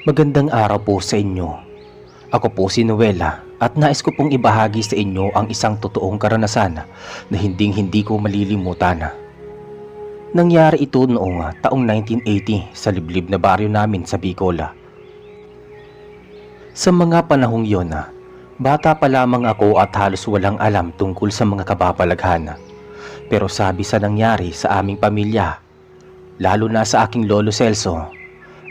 Magandang araw po sa inyo. Ako po si Noela at nais ko pong ibahagi sa inyo ang isang totoong karanasan na hinding-hindi ko malilimutan. Nangyari ito noong taong 1980 sa liblib na baryo namin sa Bicol. Sa mga panahong yon, bata pa lamang ako at halos walang alam tungkol sa mga kababalaghan. Pero sabi sa nangyari sa aming pamilya, lalo na sa aking lolo Celso,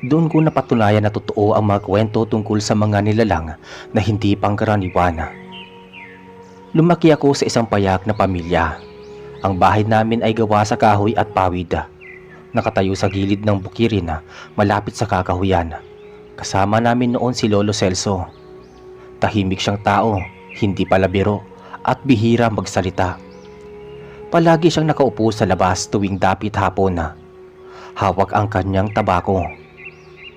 doon ko napatunayan na totoo ang mga kwento tungkol sa mga nilalang na hindi pangkaraniwan. Lumaki ako sa isang payak na pamilya. Ang bahay namin ay gawa sa kahoy at pawid. Nakatayo sa gilid ng bukirin malapit sa kakahuyan. Kasama namin noon si Lolo Celso. Tahimik siyang tao, hindi palabiro at bihira magsalita. Palagi siyang nakaupo sa labas tuwing dapit hapon. Hawak ang kanyang tabako.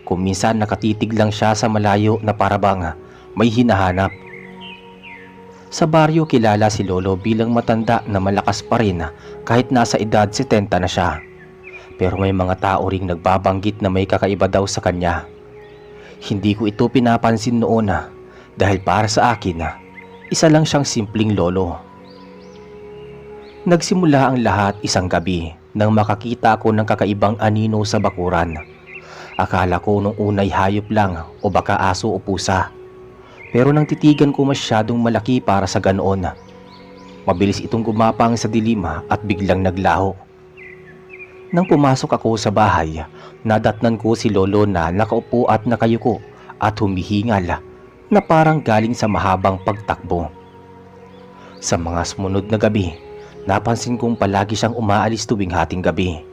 Kung minsan nakatitig lang siya sa malayo na parabang may hinahanap. Sa baryo kilala si Lolo bilang matanda na malakas pa rin kahit nasa edad 70 na siya. Pero may mga tao ring nagbabanggit na may kakaiba daw sa kanya. Hindi ko ito pinapansin noon dahil para sa akin isa lang siyang simpleng lolo. Nagsimula ang lahat isang gabi nang makakita ako ng kakaibang anino sa bakuran. Akala ko nung unay hayop lang o baka aso o pusa. Pero nang titigan ko masyadong malaki para sa ganoon. Mabilis itong gumapang sa dilim at biglang naglaho. Nang pumasok ako sa bahay, nadatnan ko si Lolo na nakaupo at nakayuko at humihingal na parang galing sa mahabang pagtakbo. Sa mga sumunod na gabi, napansin kong palagi siyang umaalis tuwing hating gabi.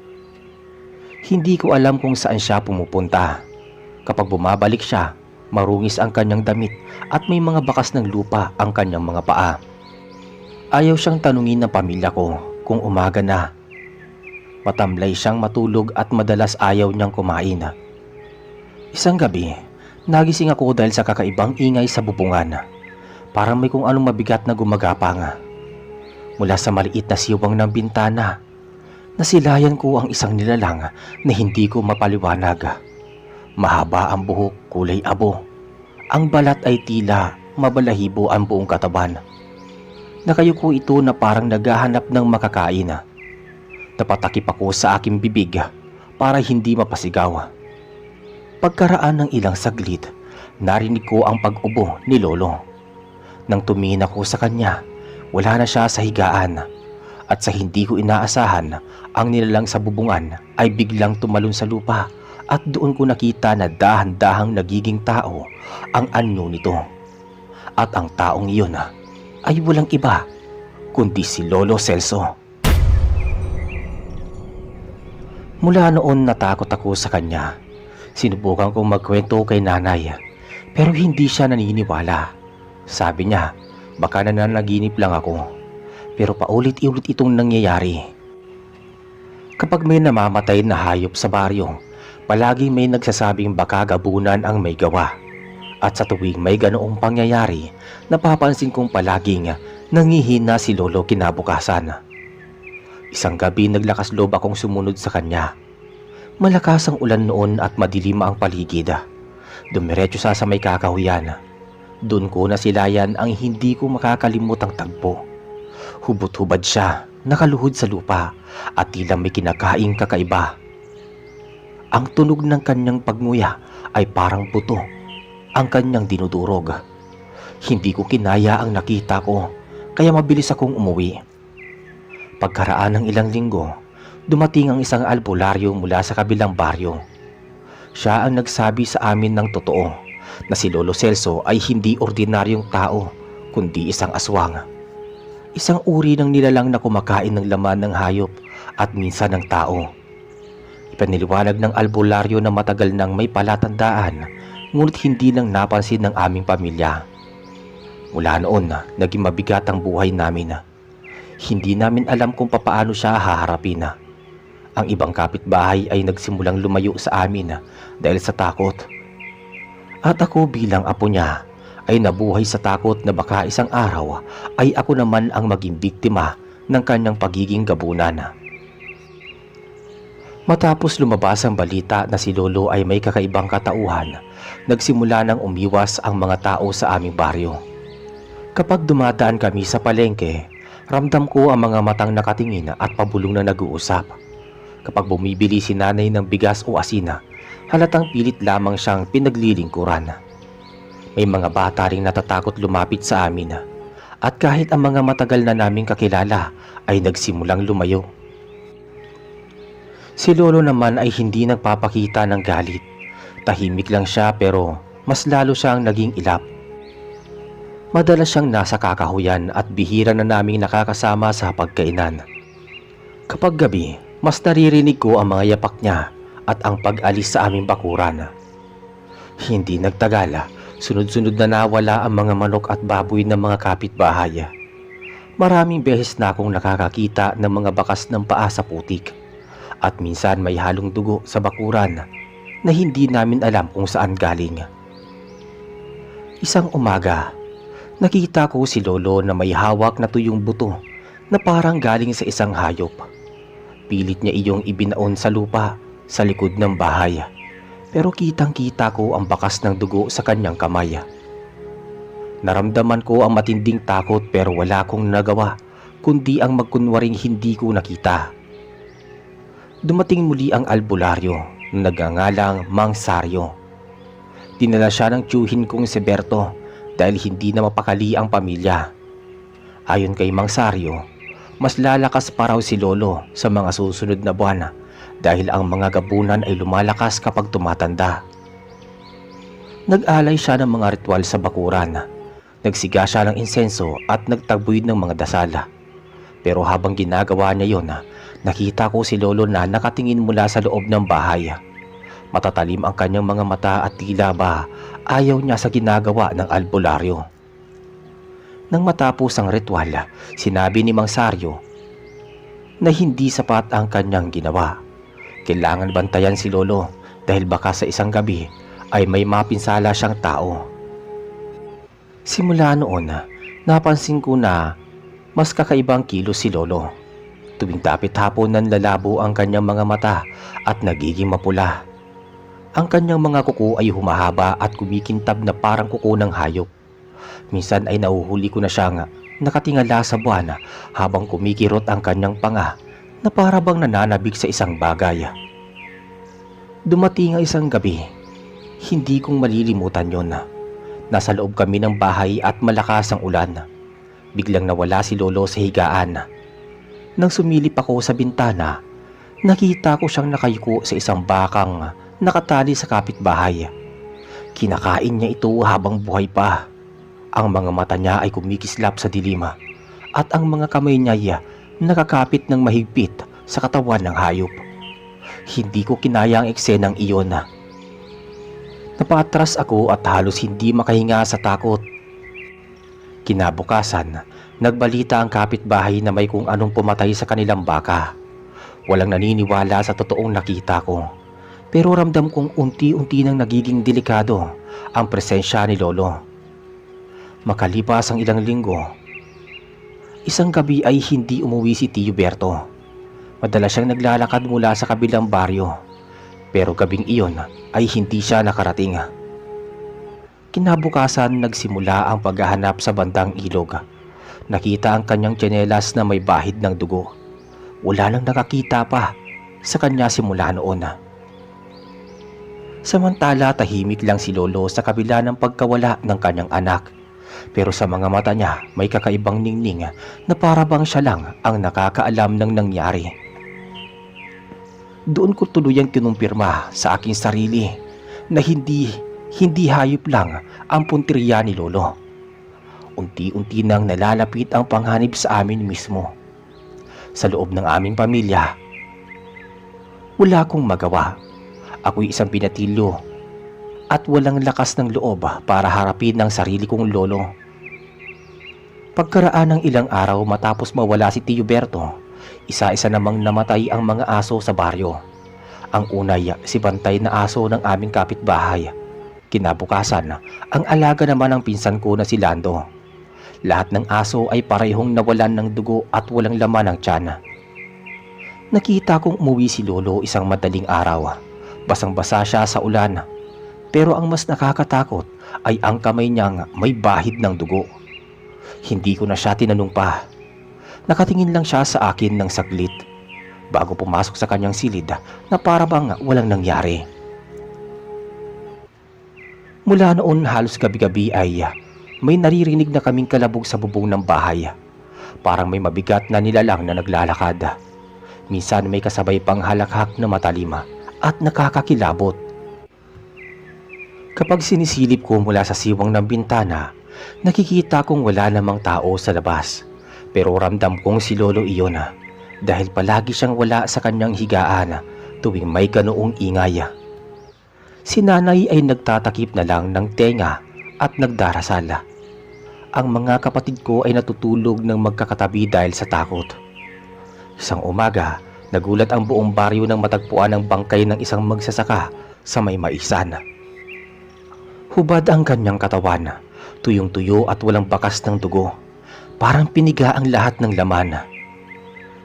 Hindi ko alam kung saan siya pumupunta. Kapag bumabalik siya, marungis ang kanyang damit at may mga bakas ng lupa ang kanyang mga paa. Ayaw siyang tanungin ng pamilya ko kung umaga na. Matamlay siyang matulog at madalas ayaw niyang kumain. Isang gabi, nagising ako dahil sa kakaibang ingay sa bubungan. Parang may kung anong mabigat na gumagapang. Mula sa maliit na siwang ng bintana, nasilayan ko ang isang nilalang na hindi ko mapaliwanag. Mahaba ang buhok, kulay abo. Ang balat ay tila mabalahibo ang buong katawan. Nakayuko ito na parang naghahanap ng makakain. Napatakip ako sa aking bibig para hindi mapasigaw. Pagkaraan ng ilang saglit, narinig ko ang pag-ubo ni Lolo. Nang tumingin ako sa kanya, wala na siya sa higaan. At sa hindi ko inaasahan, ang nilalang sa bubungan ay biglang tumalon sa lupa at doon ko nakita na dahan-dahang nagiging tao ang anyo nito. At ang taong iyon ay walang iba kundi si Lolo Celso. Mula noon natakot ako sa kanya. Sinubukan kong magkwento kay nanay pero hindi siya naniniwala. Sabi niya, baka nananaginip lang ako. Pero paulit-ulit itong nangyayari. Kapag may namamatay na hayop sa baryo, palagi may nagsasabing baka gabunan ang may gawa. At sa tuwing may ganoong pangyayari, napapansin kong palaging nangihina si Lolo kinabukasan. Isang gabi naglakas loob akong sumunod sa kanya. Malakas ang ulan noon at madilim ang paligid. Dumiretso sa may kakahuyan. Doon ko nasilayan ang hindi ko makakalimutang tagpo. Hubot-hubad siya, nakaluhod sa lupa at tila may kinakaing kakaiba. Ang tunog ng kanyang pagnguya ay parang buto ang kanyang dinudurog. Hindi ko kinaya ang nakita ko kaya mabilis akong umuwi. Pagkaraan ng ilang linggo, dumating ang isang albularyo mula sa kabilang baryo. Siya ang nagsabi sa amin ng totoo na si Lolo Celso ay hindi ordinaryong tao kundi isang aswang. Isang uri ng nilalang na kumakain ng laman ng hayop at minsan ng tao. Ipaniliwanag ng albularyo na matagal nang may palatandaan ngunit hindi lang napansin ng aming pamilya. Mula noon, naging mabigat ang buhay namin. Hindi namin alam kung papaano siya haharapin. Ang ibang kapitbahay ay nagsimulang lumayo sa amin dahil sa takot. At ako bilang apo niya ay nabuhay sa takot na baka isang araw ay ako naman ang maging biktima ng kanyang pagiging gabunan. Matapos lumabas ang balita na si Lolo ay may kakaibang katauhan, nagsimula nang umiwas ang mga tao sa aming baryo. Kapag dumadaan kami sa palengke, ramdam ko ang mga matang nakatingin at pabulong na nag-uusap. Kapag bumibili si nanay ng bigas o asina, halatang pilit lamang siyang pinaglilingkuran. May mga bata ring natatakot lumapit sa amin at kahit ang mga matagal na naming kakilala ay nagsimulang lumayo. Si Lolo naman ay hindi nagpapakita ng galit. Tahimik lang siya pero mas lalo siyang naging ilap. Madalas siyang nasa kakahuyan at bihira na naming nakakasama sa pagkainan. Kapag gabi, mas naririnig ko ang mga yapak niya at ang pag-alis sa aming bakuran. Hindi nagtagal, sunod-sunod na nawala ang mga manok at baboy ng mga kapitbahay. Maraming beses na akong nakakakita ng mga bakas ng paa sa putik. At minsan may halong dugo sa bakuran na hindi namin alam kung saan galing. Isang umaga, nakita ko si Lolo na may hawak na tuyong buto na parang galing sa isang hayop. Pilit niya iyong ibinaon sa lupa sa likod ng bahay, pero kitang-kita ko ang bakas ng dugo sa kanyang kamay. Naramdaman ko ang matinding takot pero wala akong nagawa kundi ang magkunwaring hindi ko nakita. Dumating muli ang albularyo na nagngangalang Mang Saryo. Dinala siya ng tiyuhin kong si Berto dahil hindi na mapakali ang pamilya. Ayon kay Mang Saryo, mas lalakas pa raw si Lolo sa mga susunod na buwan dahil ang mga gabunan ay lumalakas kapag tumatanda. Nag-alay siya ng mga ritual sa bakuran. Nagsiga siya ng insenso at nagtaboy ng mga dasal. Pero habang ginagawa niya yon, nakita ko si Lolo na nakatingin mula sa loob ng bahay. Matatalim ang kanyang mga mata at tila ba ayaw niya sa ginagawa ng albularyo. Nang matapos ang ritual, sinabi ni Mang Saryo na hindi sapat ang kanyang ginawa. Kailangan bantayan si Lolo dahil baka sa isang gabi ay may mapinsala siyang tao. Simula noon, napansin ko na mas kakaibang kilos si Lolo. Tuwing dapit hapon nanlalabo ang kanyang mga mata at nagiging mapula. Ang kanyang mga kuko ay humahaba at kumikintab na parang kuko ng hayop. Minsan ay nahuhuli ko na siyang nakatingala sa buwan habang kumikirot ang kanyang panga na para bang nananabig sa isang bagay. Dumating ang isang gabi, hindi kong malilimutan yon. Nasa loob kami ng bahay at malakas ang ulan. Biglang nawala si Lolo sa higaan. Nang sumilip ako sa bintana, nakita ko siyang nakayuko sa isang bakang nakatali sa kapitbahay. Kinakain niya ito habang buhay pa. Ang mga mata niya ay kumikislap sa dilim at ang mga kamay niya ay nakakapit ng mahigpit sa katawan ng hayop. Hindi ko kinaya ang eksenang iyon. Napatras ako at halos hindi makahinga sa takot. Kinabukasan, nagbalita ang kapitbahay na may kung anong pumatay sa kanilang baka. Walang naniniwala sa totoong nakita ko. Pero ramdam kong unti-unti nang nagiging delikado ang presensya ni Lolo. Makalipas ang ilang linggo, isang gabi ay hindi umuwi si Tio Berto. Madalas siyang naglalakad mula sa kabilang baryo. Pero gabing iyon ay hindi siya nakarating. Kinabukasan nagsimula ang paghahanap sa bandang ilog. Nakita ang kanyang tsinelas na may bahid ng dugo. Wala nang nakakita pa sa kanya simula noon. Samantala tahimik lang si Lolo sa kabila ng pagkawala ng kanyang anak. Pero sa mga mata niya may kakaibang ningning na para bang siya lang ang nakakaalam ng nangyari. Doon ko tuluyang kinumpirma sa aking sarili na hindi hayop lang ang punteriya ni Lolo. Unti-unti nang nalalapit ang panghanib sa amin mismo. Sa loob ng aming pamilya, wala akong magawa. Ako'y isang binatilyo at walang lakas ng loob para harapin ang sarili kong lolo. Pagkaraan ng ilang araw matapos mawala si Tio Berto, isa-isa namang namatay ang mga aso sa baryo. Ang unay si bantay na aso ng aming kapitbahay. Kinabukasan, ang alaga naman ng pinsan ko na si Lando. Lahat ng aso ay parehong nawalan ng dugo at walang laman ng tiyan. Nakita kong umuwi si Lolo isang madaling araw. Basang-basa siya sa ulan. Pero ang mas nakakatakot ay ang kamay niyang may bahid ng dugo. Hindi ko na siya tinanong pa. Nakatingin lang siya sa akin ng saglit bago pumasok sa kanyang silid na para bang walang nangyari. Mula noon halos gabi-gabi ay may naririnig na kaming kalabog sa bubong ng bahay. Parang may mabigat na nilalang na naglalakad. Minsan may kasabay pang halakhak na matalima at nakakakilabot. Kapag sinisilip ko mula sa siwang ng bintana, nakikita kong wala namang tao sa labas. Pero ramdam kong si Lolo iyon dahil palagi siyang wala sa kanyang higaan tuwing may ganoong ingay. Si Nanay ay nagtatakip na lang ng tenga at nagdarasal. Ang mga kapatid ko ay natutulog ng magkakatabi dahil sa takot. Isang umaga, nagulat ang buong baryo nang matagpuan ang bangkay ng isang magsasaka sa may maisan. Hubad ang kanyang katawan, tuyong-tuyo at walang bakas ng dugo. Parang piniga ang lahat ng laman.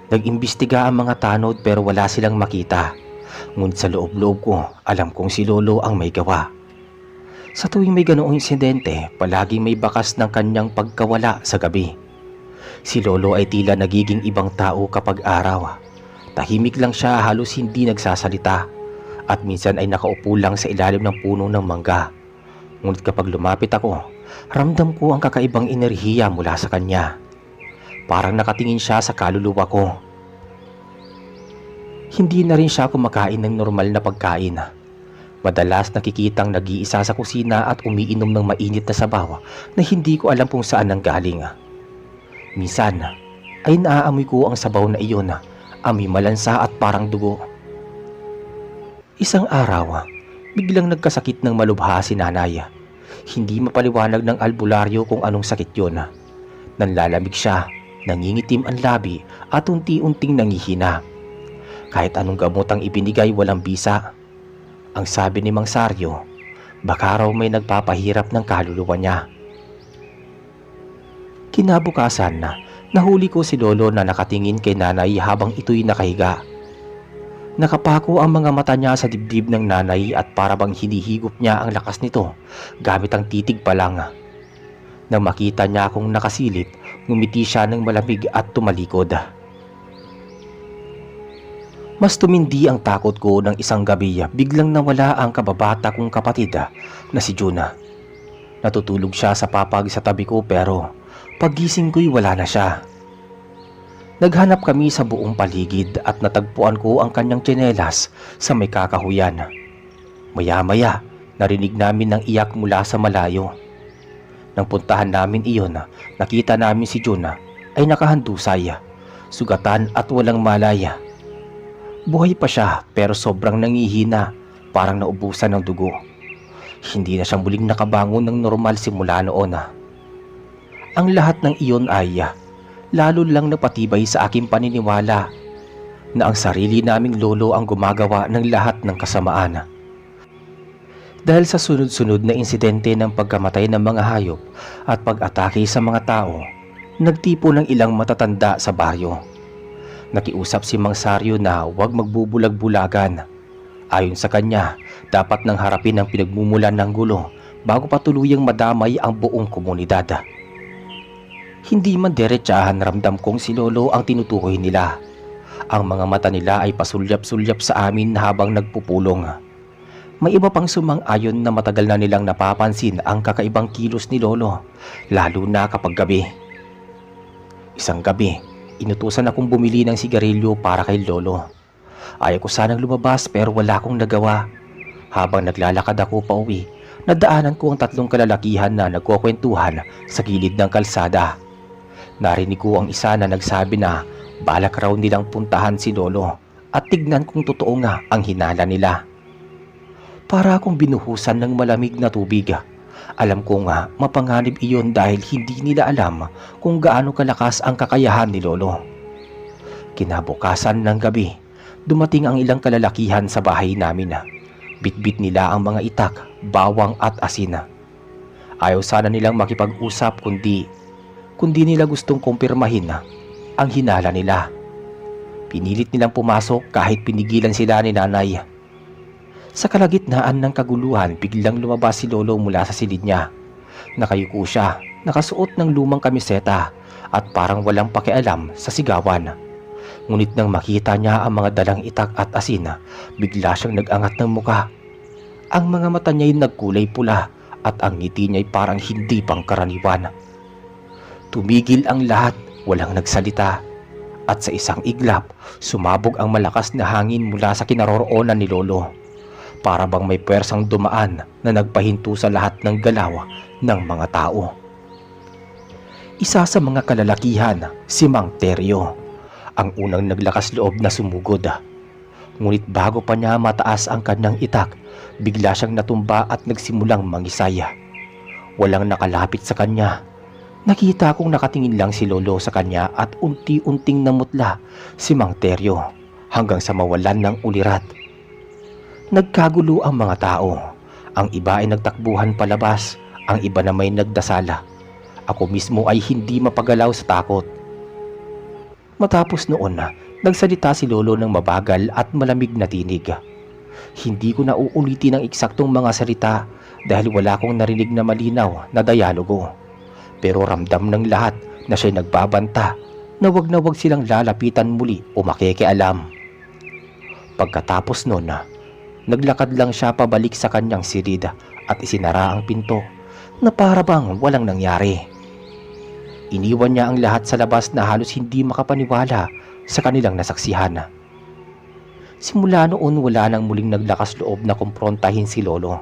Nag-imbestiga ang mga tanod pero wala silang makita. Ngunit sa loob-loob ko, alam kong si Lolo ang may gawa. Sa tuwing may ganoong insidente, palaging may bakas ng kanyang pagkawala sa gabi. Si Lolo ay tila nagiging ibang tao kapag araw. Tahimik lang siya, halos hindi nagsasalita. At minsan ay nakaupo lang sa ilalim ng puno ng mangga. Ngunit kapag lumapit ako, ramdam ko ang kakaibang enerhiya mula sa kanya. Parang nakatingin siya sa kaluluwa ko. Hindi na rin siya kumakain ng normal na pagkain. Madalas nakikitang nag-iisa sa kusina at umiinom ng mainit na sabaw na hindi ko alam kung saan nanggaling. Minsan ay naaamoy ko ang sabaw na iyon, amoy malansa at parang dugo. Isang araw, biglang nagkasakit ng malubha si Nanay. Hindi mapaliwanag ng albularyo kung anong sakit yun. Nanlalamig siya, nangingitim ang labi at unti-unting nangihina. Kahit anong gamot ang ibinigay, walang bisa. Ang sabi ni Mang Saryo, baka raw may nagpapahirap ng kaluluwa niya. Kinabukasan, nahuli ko si Lolo na nakatingin kay Nanay habang ito'y nakahiga. Nakapako ang mga mata niya sa dibdib ng Nanay at para bang hinihigop niya ang lakas nito gamit ang titig pa lang. Nang makita niya akong nakasilip, ngumiti siya ng malamig at tumalikod. Mas tumindi ang takot ko ng isang gabi, biglang nawala ang kababata kong kapatid na si Juna. Natutulog siya sa papag sa tabi ko pero paggising ko'y wala na siya. Naghanap kami sa buong paligid at natagpuan ko ang kanyang tsinelas sa may kakahuyan. Maya-maya, narinig namin ng iyak mula sa malayo. Nang puntahan namin iyon, nakita namin si Juna ay nakahandusay, sugatan at walang malaya. Buhay pa siya pero sobrang nangihina, parang naubusan ng dugo. Hindi na siya muling nakabangon ng normal simula noon. Ang lahat ng iyon ay lalo lang napatibay sa aking paniniwala na ang sarili naming lolo ang gumagawa ng lahat ng kasamaan. Dahil sa sunod-sunod na insidente ng pagkamatay ng mga hayop at pag-atake sa mga tao, nagtipo ng ilang matatanda sa baryo. Nakiusap si Mang Saryo na huwag magbubulag-bulagan. Ayon sa kanya, dapat nang harapin ang pinagmumulan ng gulo bago pa tuluyang madamay ang buong komunidad. Hindi man diretsahan, ramdam kong si Lolo ang tinutukoy nila. Ang mga mata nila ay pasulyap-sulyap sa amin habang nagpupulong. May iba pang sumang-ayon na matagal na nilang napapansin ang kakaibang kilos ni Lolo, lalo na kapag gabi. Isang gabi, inutusan akong bumili ng sigarilyo para kay Lolo. Ayaw ko sanang lumabas pero wala akong nagawa. Habang naglalakad ako pauwi, nadaanan ko ang tatlong kalalakihan na nagkukwentuhan sa gilid ng kalsada. Narinig ko ang isa na nagsabi na balak raw nilang puntahan si Lolo at tignan kung totoo nga ang hinala nila. Para akong binuhusan ng malamig na tubig. Alam ko nga mapanganib iyon dahil hindi nila alam kung gaano kalakas ang kakayahan ni Lolo. Kinabukasan ng gabi, dumating ang ilang kalalakihan sa bahay namin. Bitbit nila ang mga itak, bawang at asin. Ayaw sana nilang makipag-usap kundi nila gustong kumpirmahin ang hinala nila. Pinilit nilang pumasok kahit pinigilan sila ni nanay. Sa kalagitnaan ng kaguluhan, biglang lumabas si Lolo mula sa silid niya. Nakayuko siya, nakasuot ng lumang kamiseta at parang walang pakialam sa sigawan. Ngunit nang makita niya ang mga dalang itak at asin, bigla siyang nag-angat ng muka. Ang mga mata niya'y nagkulay pula at ang ngiti niya'y parang hindi pangkaraniwan. Tumigil ang lahat, walang nagsalita. At sa isang iglap, sumabog ang malakas na hangin mula sa kinaroroonan ni Lolo. Para bang may puwersang dumaan na nagpahinto sa lahat ng galaw ng mga tao. Isa sa mga kalalakihan, si Mang Teryo, ang unang naglakas loob na sumugod. Ngunit bago pa niya mataas ang kanyang itak, bigla siyang natumba at nagsimulang mangisay. Walang nakalapit sa kanya. Nakita kong nakatingin lang si Lolo sa kanya at unti-unting namutla si Mang Teryo hanggang sa mawalan ng ulirat. Nagkagulo ang mga tao. Ang iba ay nagtakbuhan palabas, ang iba na may nagdasala. Ako mismo ay hindi mapagalaw sa takot. Matapos noon, nagsalita si Lolo ng mabagal at malamig na tinig. Hindi ko na uulitin ang eksaktong mga salita dahil wala akong narinig na malinaw na dialogo. Pero ramdam ng lahat na siya'y nagbabanta na wag silang lalapitan muli o makikialam. Pagkatapos noon, naglakad lang siya pabalik sa kanyang silid at isinara ang pinto na para bang walang nangyari. Iniwan niya ang lahat sa labas na halos hindi makapaniwala sa kanilang nasaksihan. Simula noon wala nang muling naglakas loob na kumprontahin si Lolo.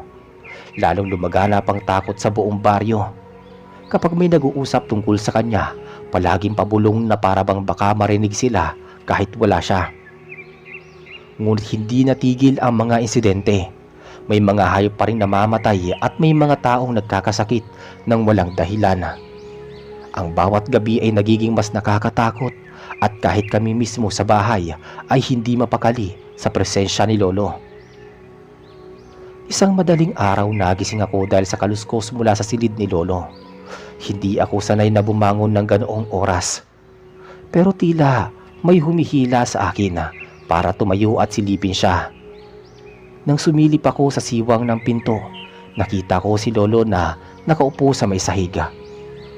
Lalong lumaganap ang takot sa buong baryo. Kapag may nag-uusap tungkol sa kanya, palaging pabulong na para bang baka marinig sila kahit wala siya. Ngunit hindi natigil ang mga insidente. May mga hayop pa rin namamatay at may mga taong nagkakasakit ng walang dahilan. Ang bawat gabi ay nagiging mas nakakatakot at kahit kami mismo sa bahay ay hindi mapakali sa presensya ni Lolo. Isang madaling araw nagising ako dahil sa kaluskos mula sa silid ni Lolo. Hindi ako sanay na bumangon ng ganoong oras. Pero tila may humihila sa akin para tumayo at silipin siya. Nang sumilip ako sa siwang ng pinto, nakita ko si Lolo na nakaupo sa may sahig.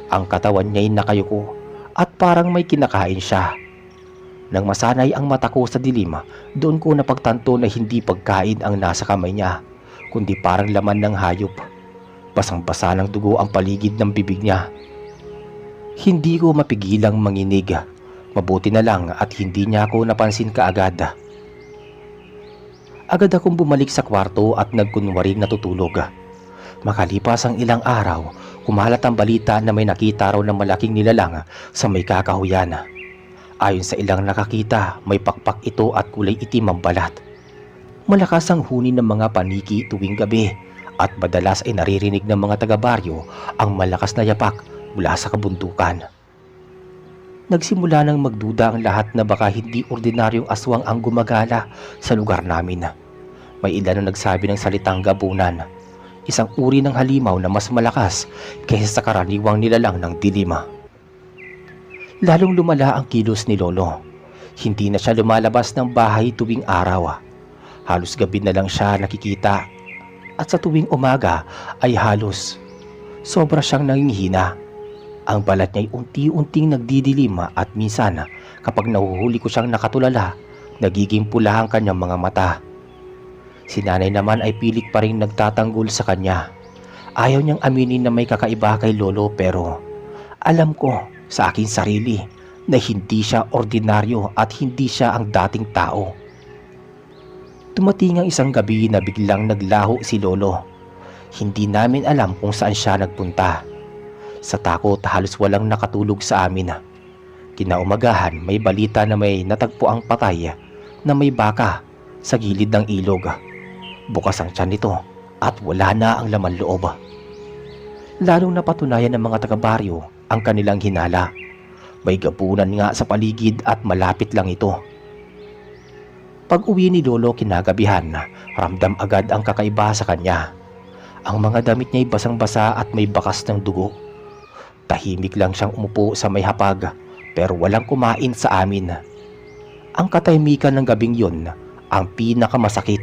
Ang katawan niya'y nakayuko at parang may kinakain siya. Nang masanay ang mata ko sa dilim, doon ko napagtanto na hindi pagkain ang nasa kamay niya, kundi parang laman ng hayop. Basang-basa ng dugo ang paligid ng bibig niya. Hindi ko mapigilang manginig. Mabuti na lang at hindi niya ako napansin kaagad. Agad akong bumalik sa kwarto at nagkunwaring natutulog. Makalipas ang ilang araw, kumalat ang balita na may nakita raw ng malaking nilalang sa may kakahuyan. Ayon sa ilang nakakita, may pakpak ito at kulay itim ang balat. Malakas ang huni ng mga paniki tuwing gabi at madalas ay naririnig ng mga taga-baryo ang malakas na yapak mula sa kabundukan. Nagsimula nang magduda ang lahat na baka hindi ordinaryong aswang ang gumagala sa lugar namin. May ilan na nagsabi ng salitang gabunan, isang uri ng halimaw na mas malakas kaysa sa karaniwang nilalang ng dilim. Lalong lumala ang kilos ni Lolo. Hindi na siya lumalabas ng bahay tuwing araw. Halos gabi na lang siya nakikita. At sa tuwing umaga ay halos sobra siyang nangihina. Ang balat niya'y unti-unting nagdidilim at minsan kapag nahuhuli ko siyang nakatulala, nagiging pula ang kanyang mga mata. Si nanay naman ay pilit pa rin nagtatanggol sa kanya. Ayaw niyang aminin na may kakaiba kay Lolo pero alam ko sa aking sarili na hindi siya ordinaryo at hindi siya ang dating tao. Dumating ang isang gabi na biglang naglaho si Lolo. Hindi namin alam kung saan siya nagpunta. Sa takot halos walang nakatulog sa amin. Kinaumagahan may balita na may natagpuang patay na may baka sa gilid ng ilog. Bukas ang tiyan nito at wala na ang laman loob. Lalong napatunayan ng mga taga-baryo ang kanilang hinala. May gabunan nga sa paligid at malapit lang ito. Pag-uwi ni Lolo kinagabihan, ramdam agad ang kakaiba sa kanya. Ang mga damit niya'y basang-basa at may bakas ng dugo. Tahimik lang siyang umupo sa may hapag pero walang kumain sa amin. Ang katahimikan ng gabing yun ang pinakamasakit.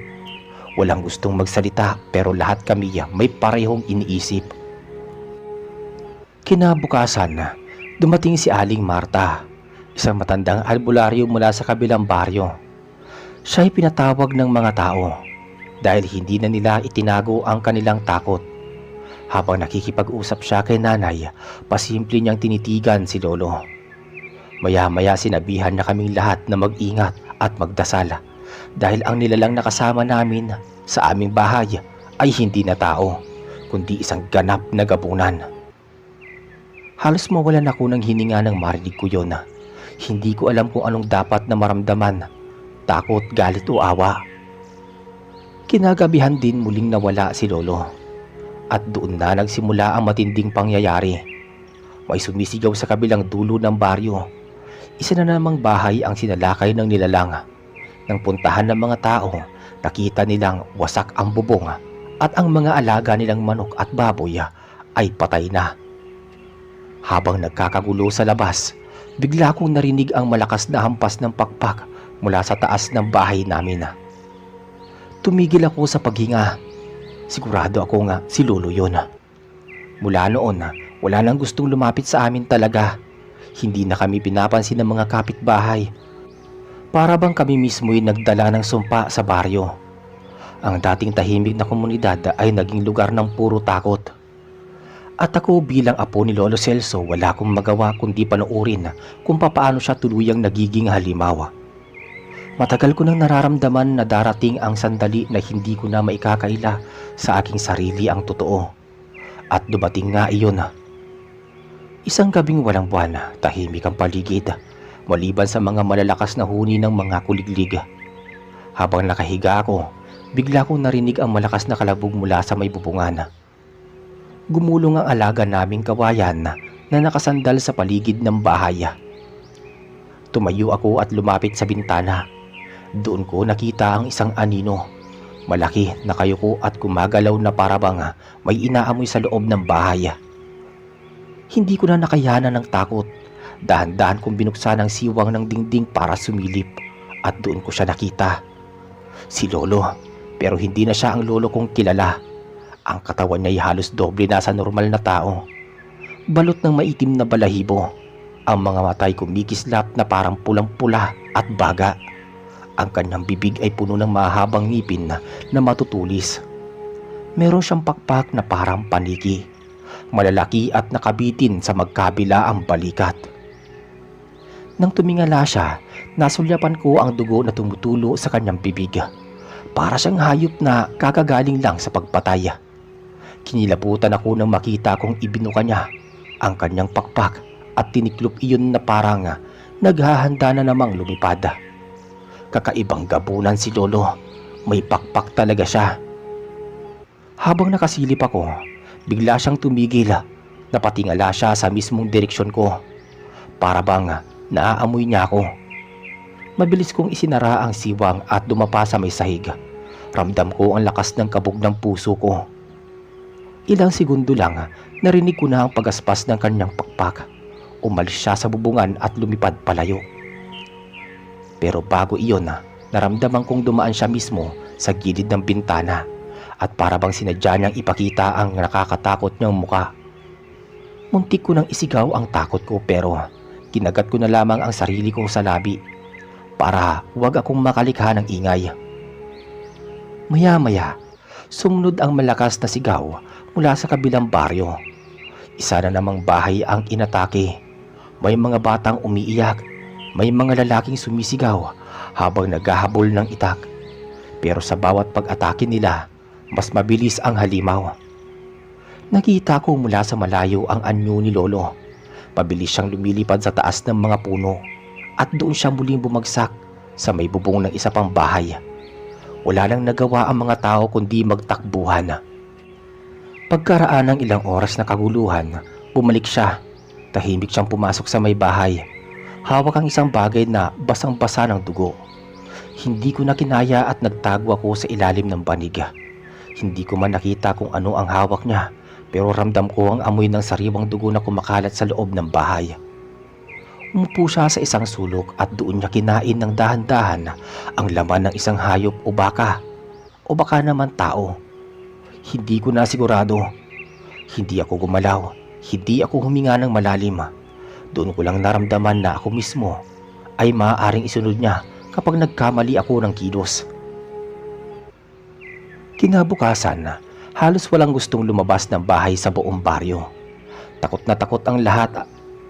Walang gustong magsalita pero lahat kami may parehong iniisip. Kinabukasan, dumating si Aling Marta, isang matandang albularyo mula sa kabilang baryo. Siya'y pinatawag ng mga tao dahil hindi na nila itinago ang kanilang takot. Habang nakikipag-usap siya kay nanay, pasimple niyang tinitigan si lolo. Maya-maya sinabihan na kaming lahat na mag-ingat at magdasal dahil ang nilalang nakasama namin sa aming bahay ay hindi na tao, kundi isang ganap na gabunan. Halos mawalan ako ng hininga nang marinig ko yun. Hindi ko alam kung anong dapat na maramdaman, takot, galit o awa. Kinagabihan din muling nawala si lolo. At doon na nagsimula ang matinding pangyayari. May sumisigaw sa kabilang dulo ng baryo. Isa na namang bahay ang sinalakay ng nilalang. Nang puntahan ng mga tao, nakita nilang wasak ang bubong at ang mga alaga nilang manok at baboy ay patay na. Habang nagkakagulo sa labas, bigla kong narinig ang malakas na hampas ng pakpak mula sa taas ng bahay namin. Tumigil ako sa paghinga. Sigurado ako nga si lolo yun. Mula noon, wala nang gustong lumapit sa amin talaga. Hindi na kami pinapansin ng mga kapitbahay. Para bang kami mismo'y nagdala ng sumpa sa baryo. Ang dating tahimik na komunidad ay naging lugar ng puro takot. At ako bilang apo ni Lolo Celso, wala akong magawa kundi panoorin kung papaano siya tuluyang nagiging halimaw. Matagal ko nang nararamdaman na darating ang sandali na hindi ko na maikakaila sa aking sarili ang totoo. At dumating nga iyon. Isang gabing walang buwan, tahimik ang paligid, maliban sa mga malalakas na huni ng mga kuliglig. Habang nakahiga ako, bigla kong narinig ang malakas na kalabog mula sa may bubungan. Gumulong ang alaga naming kawayan na nakasandal sa paligid ng bahay. Tumayo ako at lumapit sa bintana. Doon ko nakita ang isang anino. Malaki, nakayuko at gumagalaw na parabang may inaamoy sa loob ng bahay. Hindi ko na nakayanan ng takot. Dahan-dahan kong binuksan ang siwang ng dingding para sumilip at doon ko siya nakita. Si lolo, pero hindi na siya ang lolo kong kilala. Ang katawan niya ay halos doble na sa normal na tao. Balot ng maitim na balahibo. Ang mga mata ay kumikislap na parang pulang-pula at baga. Ang kanyang bibig ay puno ng mahabang ngipin na matutulis. Meron siyang pakpak na parang paniki. Malalaki at nakabitin sa magkabila ang balikat. Nang tumingala siya, nasulyapan ko ang dugo na tumutulo sa kanyang bibig. Para siyang hayop na kakagaling lang sa pagpatay. Kinilabutan ako nang makita kong ibinuka niya ang kanyang pakpak at tiniklop iyon na parang naghahanda na namang lumipad. Kakaibang gabunan si lolo, may pakpak talaga siya. Habang nakasilip ako, bigla siyang tumigil. Napatingala siya sa mismong direksyon ko. Para bang naaamoy niya ako. Mabilis kong isinara ang siwang at dumapa sa may sahig. Ramdam ko ang lakas ng kabog ng puso ko. Ilang segundo lang, narinig ko na ang pagaspas ng kanyang pakpak. Umalis siya sa bubungan at lumipad palayo. Pero bago iyon, naramdaman kong dumaan siya mismo sa gilid ng bintana at para bang sinadya niyang ipakita ang nakakatakot niyang muka. Muntik ko nang isigaw ang takot ko pero kinagat ko na lamang ang sarili ko sa labi para huwag akong makalikha ng ingay. Maya-maya, sumunod ang malakas na sigaw mula sa kabilang baryo. Isa na namang bahay ang inatake. May mga batang umiiyak. May mga lalaking sumisigaw habang naghahabol ng itak. Pero sa bawat pag-atake nila, mas mabilis ang halimaw. Nakita ko mula sa malayo ang anyo ni lolo. Pabilis siyang lumilipad sa taas ng mga puno at doon siya muling bumagsak sa may bubong ng isa pang bahay. Wala nang nagawa ang mga tao kundi magtakbuhan. Pagkaraan ng ilang oras na kaguluhan, bumalik siya. Tahimik siyang pumasok sa may bahay. Hawak ang isang bagay na basang-basa ng dugo. Hindi ko na kinaya at nagtago ako sa ilalim ng banig. Hindi ko man nakita kung ano ang hawak niya, pero ramdam ko ang amoy ng sariwang dugo na kumakalat sa loob ng bahay. Umupo siya sa isang sulok at doon niya kinain ng dahan-dahan ang laman ng isang hayop o baka naman tao. Hindi ko na sigurado. Hindi ako gumalaw, hindi ako huminga ng malalim. Doon ko lang naramdaman na ako mismo ay maaaring isunod niya kapag nagkamali ako ng kilos. Kinabukasan, halos walang gustong lumabas ng bahay sa buong baryo. Takot na takot ang lahat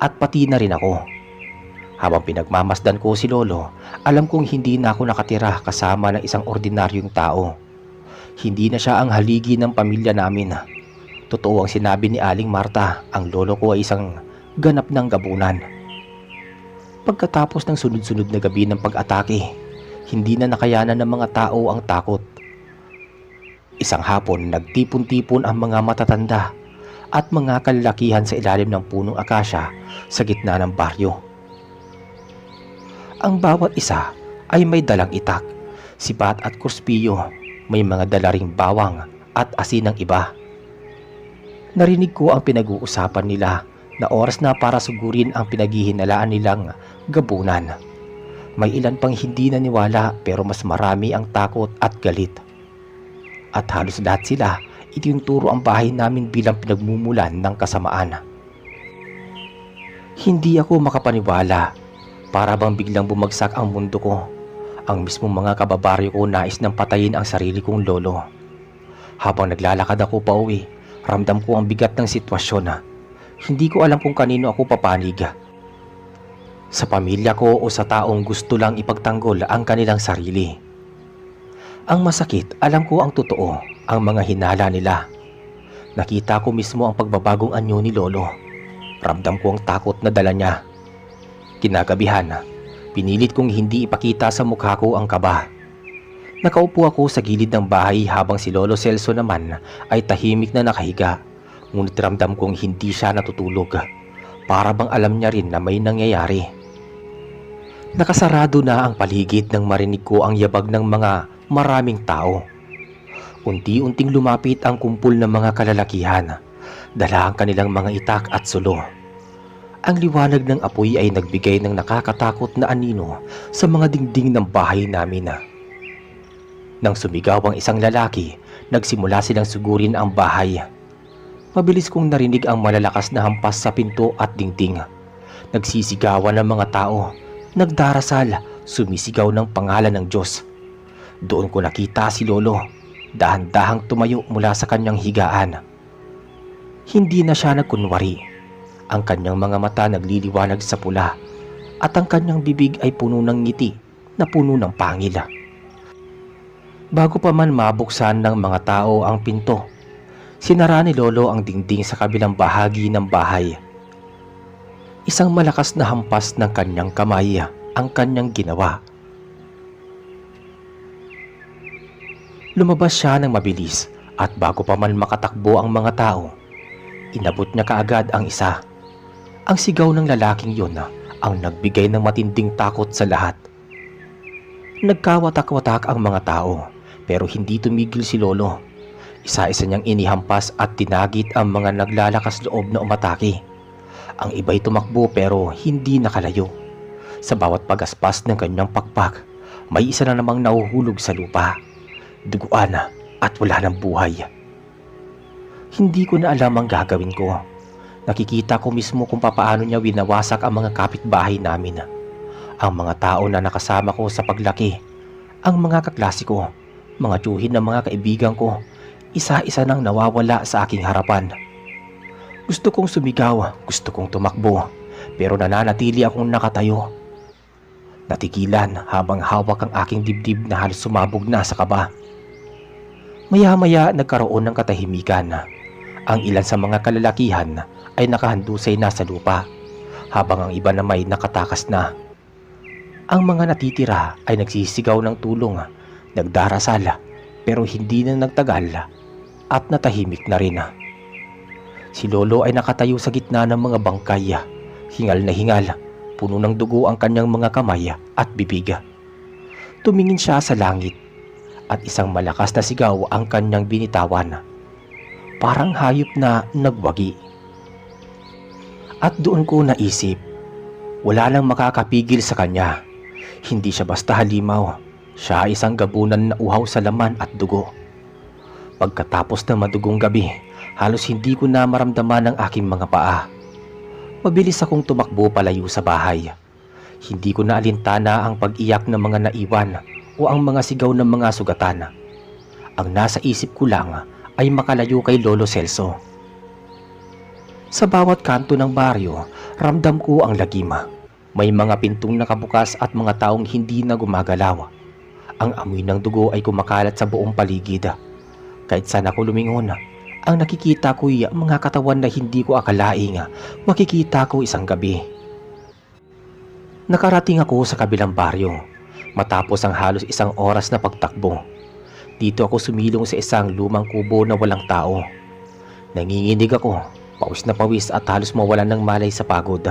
at pati na rin ako. Habang pinagmamasdan ko si Lolo, alam kong hindi na ako nakatira kasama ng isang ordinaryong tao. Hindi na siya ang haligi ng pamilya namin. Totoo ang sinabi ni Aling Marta, ang lolo ko ay isang ganap ng gabunan. Pagkatapos ng sunod-sunod na gabi ng pag-atake, hindi na nakayanan ng mga tao ang takot. Isang hapon, nagtipon-tipon ang mga matatanda at mga kalalakihan sa ilalim ng punong akasya sa gitna ng baryo. Ang bawat isa ay may dalang itak, sipat at kurspiyo, may mga dala ring bawang at asin ng iba. Narinig ko ang pinag-uusapan nila na oras na para sugurin ang pinaghihinalaan nilang gabunan. May ilan pang hindi naniwala pero mas marami ang takot at galit. At halos lahat sila itinuturo ang bahay namin bilang pinagmumulan ng kasamaan. Hindi ako makapaniwala. Para bang biglang bumagsak ang mundo ko. Ang mismong mga kababaryo ko nais nang patayin ang sarili kong lolo. Habang naglalakad ako pa uwi, ramdam ko ang bigat ng sitwasyon. Hindi ko alam kung kanino ako papanig. Sa pamilya ko o sa taong gusto lang ipagtanggol ang kanilang sarili. Ang masakit, alam ko ang totoo, ang mga hinala nila. Nakita ko mismo ang pagbabagong anyo ni Lolo. Ramdam ko ang takot na dala niya. Kinagabihan, pinilit kong hindi ipakita sa mukha ko ang kaba. Nakaupo ako sa gilid ng bahay habang si Lolo Celso naman ay tahimik na nakahiga. Ngunit ramdam kong hindi siya natutulog. Para bang alam niya rin na may nangyayari. Nakasarado na ang paligid nang marinig ko ang yabag ng mga maraming tao. Unti-unting lumapit ang kumpul ng mga kalalakihan. Dala ang kanilang mga itak at sulo. Ang liwanag ng apoy ay nagbigay ng nakakatakot na anino sa mga dingding ng bahay namin. Nang sumigaw ang isang lalaki, nagsimula silang sugurin ang bahay. Mabilis kong narinig ang malalakas na hampas sa pinto at dingding. Nagsisigawan ng mga tao, nagdarasal, sumisigaw ng pangalan ng Diyos. Doon ko nakita si Lolo, dahan-dahang tumayo mula sa kanyang higaan. Hindi na siya nagkunwari. Ang kanyang mga mata nagliliwanag sa pula at ang kanyang bibig ay puno ng ngiti na puno ng pangil. Bago pa man mabuksan ng mga tao ang pinto, sinara ni Lolo ang dingding sa kabilang bahagi ng bahay. Isang malakas na hampas ng kanyang kamay ang kanyang ginawa. Lumabas siya ng mabilis at bago pa man makatakbo ang mga tao, inabot niya kaagad ang isa. Ang sigaw ng lalaking yon ang nagbigay ng matinding takot sa lahat. Nagkawatak-watak ang mga tao pero hindi tumigil si Lolo. Isa-isa niyang inihampas at tinagit ang mga naglalakas loob na umatake. Ang iba'y tumakbo pero hindi nakalayo. Sa bawat pagaspas ng kanyang pakpak, may isa na namang nahuhulog sa lupa. Duguan at wala ng buhay. Hindi ko na alam ang gagawin ko. Nakikita ko mismo kung papaano niya winawasak ang mga kapitbahay namin. Ang mga tao na nakasama ko sa paglaki, ang mga kaklase ko, mga tiyuhin ng mga kaibigan ko, isa-isa nang nawawala sa aking harapan. Gusto kong sumigaw, gusto kong tumakbo, pero nananatili akong nakatayo. Natigilan habang hawak ang aking dibdib na halos sumabog na sa kaba. Maya-maya nagkaroon ng katahimikan. Ang ilan sa mga kalalakihan ay nakahandusay na sa lupa, habang ang iba na may nakatakas na. Ang mga natitira ay nagsisigaw ng tulong, nagdarasal, pero hindi na nagtagal at natahimik na rin. Si Lolo ay nakatayo sa gitna ng mga bangkay, hingal na hingal, puno ng dugo ang kanyang mga kamay at bibig. Tumingin siya sa langit at isang malakas na sigaw ang kanyang binitawan. Parang hayop na nagwagi. At doon ko naisip, Wala nang makakapigil sa kanya. Hindi siya basta halimaw. Siya ay isang gabunan na uhaw sa laman at dugo. Pagkatapos ng madugong gabi, halos hindi ko na maramdaman ang aking mga paa. Mabilis akong tumakbo palayo sa bahay. Hindi ko na alintana ang pag-iyak ng mga naiwan o ang mga sigaw ng mga sugatan. Ang nasa isip ko lang ay makalayo kay Lolo Celso. Sa bawat kanto ng baryo, ramdam ko ang lagima. May mga pintong nakabukas at mga taong hindi na gumagalaw. Ang amoy ng dugo ay kumakalat sa buong paligid. Kahit saan ako lumingon, ang nakikita ko'y mga katawan na hindi ko akalaing makikita ko isang gabi. Nakarating ako sa kabilang baryo matapos ang halos isang oras na pagtakbo. Dito ako sumilong sa isang lumang kubo na walang tao. Nanginginig ako, pawis na pawis at halos mawalan ng malay sa pagod.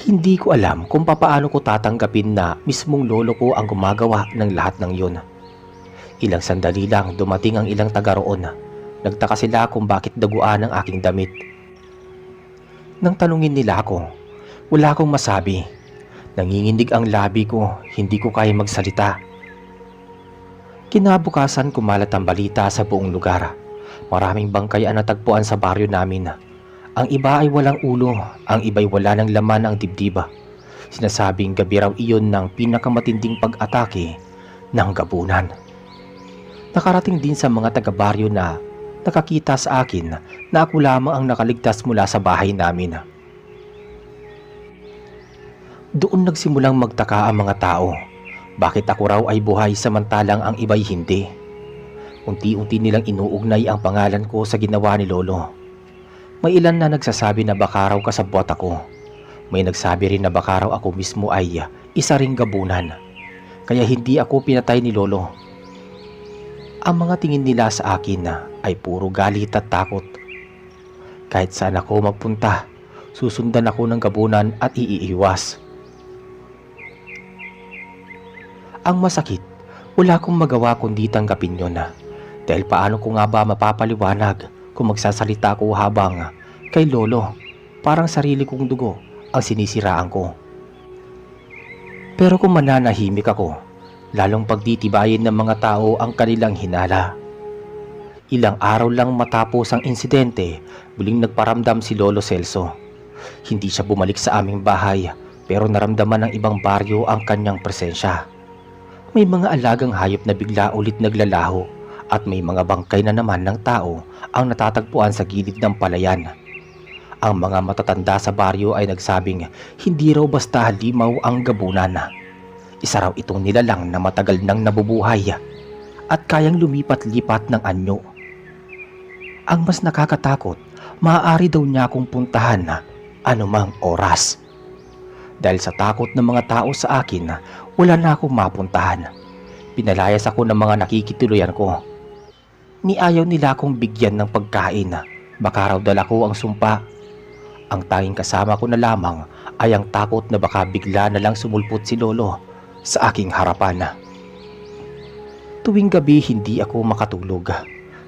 Hindi ko alam kung papaano ko tatanggapin na mismong lolo ko ang gumagawa ng lahat ng yun. Ilang sandali lang dumating ang ilang taga roon. Nagtaka sila kung bakit daguan ang aking damit. Nang tanungin nila ako, wala akong masabi. Nanginginig ang labi ko, hindi ko kaya magsalita. Kinabukasan kumalat ang balita sa buong lugar. Maraming bangkay ang natagpuan sa baryo namin. Ang iba ay walang ulo, ang iba'y wala ng laman ang dibdib. Sinasabing gabi raw iyon ng pinakamatinding pag-atake ng gabunan. Nakarating din sa mga taga-baryo na nakakita sa akin na ako lamang ang nakaligtas mula sa bahay namin. Doon nagsimulang magtaka ang mga tao. Bakit ako raw ay buhay samantalang ang iba'y hindi? Unti-unti nilang inuugnay ang pangalan ko sa ginawa ni Lolo. May ilan na nagsasabi na baka raw kasabwat ako. May nagsabi rin na baka raw ako mismo ay isa ring gabunan. Kaya hindi ako pinatay ni Lolo. Ang mga tingin nila sa akin ay puro galit at takot. Kahit saan ako magpunta, susundan ako ng gabunan at iiiwas. Ang masakit, wala akong magawa kundi tanggapin yun. Dahil paano ko nga ba mapapaliwanag kung magsasalita ko habang kay Lolo, parang sarili kong dugo ang sinisiraan ko. Pero kung mananahimik ako, lalong pagtitibayin ng mga tao ang kanilang hinala. Ilang araw lang matapos ang insidente, muling nagparamdam si Lolo Celso. Hindi siya bumalik sa aming bahay, pero naramdaman ng ibang baryo ang kanyang presensya. May mga alagang hayop na bigla ulit naglalaho at may mga bangkay na naman ng tao ang natatagpuan sa gilid ng palayan. Ang mga matatanda sa baryo ay nagsabing hindi raw basta halimaw ang gabunan. Isa raw itong nilalang na matagal nang nabubuhay at kayang lumipat-lipat ng anyo. Ang mas nakakatakot, maaari daw niya akong puntahan anumang oras. Dahil sa takot ng mga tao sa akin, wala na akong mapuntahan. Pinalayas ako ng mga nakikituluyan ko. Niayaw nila akong bigyan ng pagkain. Baka raw dala ko ang sumpa. Ang tanging kasama ko na lamang ay ang takot na baka bigla na lang sumulpot si Lolo sa aking harapan. Tuwing gabi hindi ako makatulog.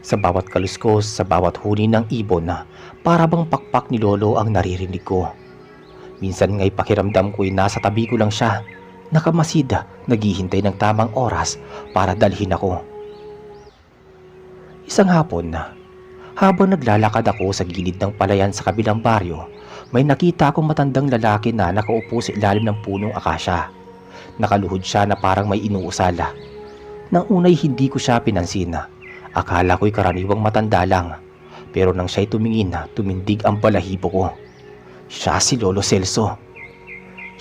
Sa bawat kaluskos, sa bawat huni ng ibon, para bang pakpak ni Lolo ang naririnig ko. Minsan nga'y pakiramdam ko'y nasa tabi ko lang siya, nakamasid, naghihintay ng tamang oras para dalhin ako. Isang hapon, habang naglalakad ako sa gilid ng palayan sa kabilang baryo, may nakita akong matandang lalaki na nakaupo sa ilalim ng punong akasya. Nakaluhod siya na parang may inuusala. Nang unay hindi ko siya pinansin. Akala ko'y karaniwang matanda lang. Pero nang siya'y tumingin, tumindig ang balahibo ko. Siya si Lolo Celso.